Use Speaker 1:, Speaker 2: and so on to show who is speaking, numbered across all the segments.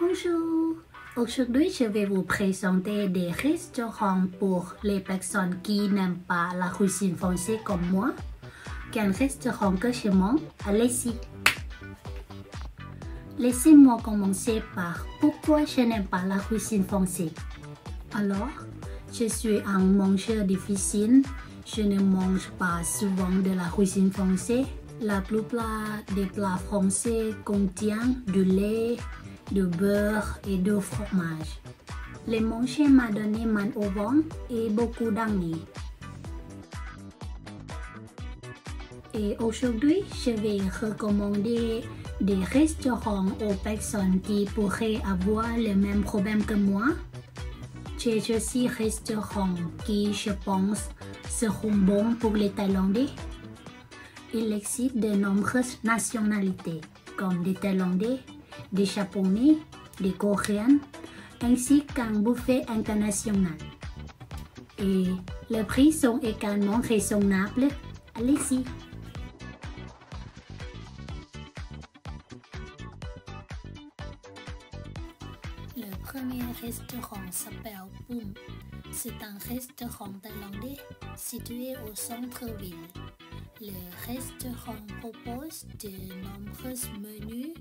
Speaker 1: Bonjour, aujourd'hui je vais vous présenter des restaurants pour les personnes qui n'aiment pas la cuisine française comme moi. Quel restaurant que je mange? Allez-y. Laissez-moi commencer par pourquoi je n'aime pas la cuisine française. Alors, je suis un mangeur difficile. Je ne mange pas souvent de la cuisine française. La plupart des plats français contiennent du lait, du beurre et du fromage. Les manger m'a donné mal au ventre et beaucoup d'ennuis. Et aujourd'hui, je vais recommander des restaurants aux personnes qui pourraient avoir le même problème que moi. J'ai aussi des restaurants qui, je pense, seront bons pour les Thaïlandais. Il existe de nombreuses nationalités, comme des Thaïlandais, des Japonais, des Coréens, ainsi qu'un buffet international. Et les prix sont également raisonnables. Allez-y! Le premier restaurant s'appelle Boom. C'est un restaurant thaïlandais situé au centre-ville. Le restaurant propose de nombreux menus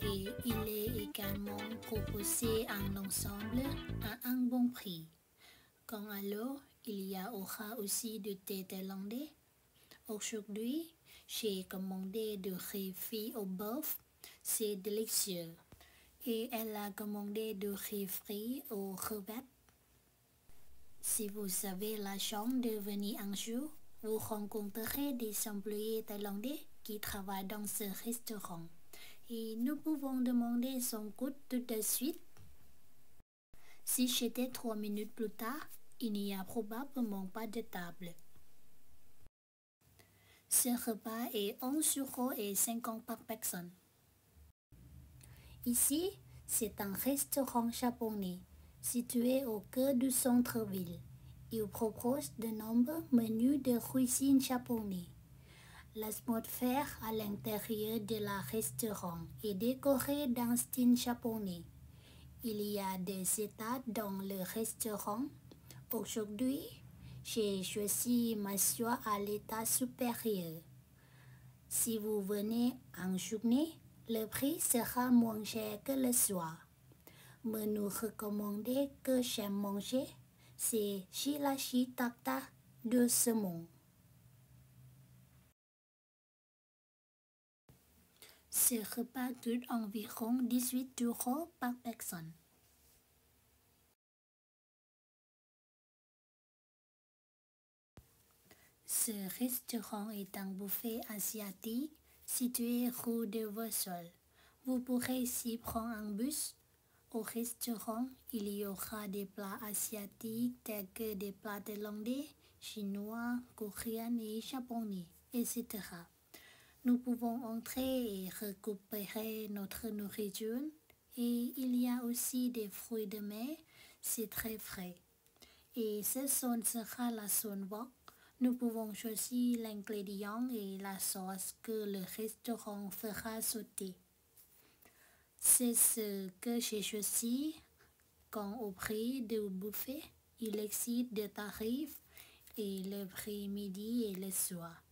Speaker 1: et il est également proposé en ensemble à un bon prix. Quant à l'eau, il y aura aussi du thé thaïlandais. Aujourd'hui, j'ai commandé du riz frit au bœuf, c'est délicieux. Et elle a commandé du riz frit aux crevettes. Si vous avez la chance de venir un jour, vous rencontrerez des employés thaïlandais qui travaillent dans ce restaurant. Et nous pouvons demander son coût tout de suite. Si j'étais 3 minutes plus tard, il n'y a probablement pas de table. Ce repas est 11,50 € par personne. Ici, c'est un restaurant japonais situé au cœur du centre-ville. Il propose de nombreux menus de cuisine japonais. L'atmosphère à l'intérieur de la restaurant est décorée d'un style japonais. Il y a des étages dans le restaurant. Aujourd'hui, j'ai choisi m'asseoir à l'étage supérieur. Si vous venez en journée, le prix sera moins cher que le soir. Menu recommandé que j'aime manger, c'est Shilashi Tartare de saumon. Ce repas coûte environ 18 € par personne. Ce restaurant est un buffet asiatique situé rue de Versol. Vous pourrez s'y prendre un bus. Au restaurant, il y aura des plats asiatiques tels que des plats thaïlandais, chinois, coréens et japonais, etc. Nous pouvons entrer et récupérer notre nourriture. Et il y a aussi des fruits de mer, c'est très frais. Et cette zone sera la zone wok. Nous pouvons choisir l'ingrédient et la sauce que le restaurant fera sauter. C'est ce que j'ai choisi. Quant au prix du buffet, il existe des tarifs et le prix midi et le soir.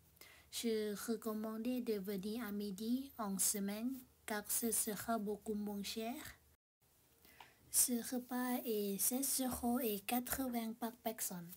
Speaker 1: Je recommande de venir à midi en semaine car ce sera beaucoup moins cher. Ce repas est 16,80 € par personne.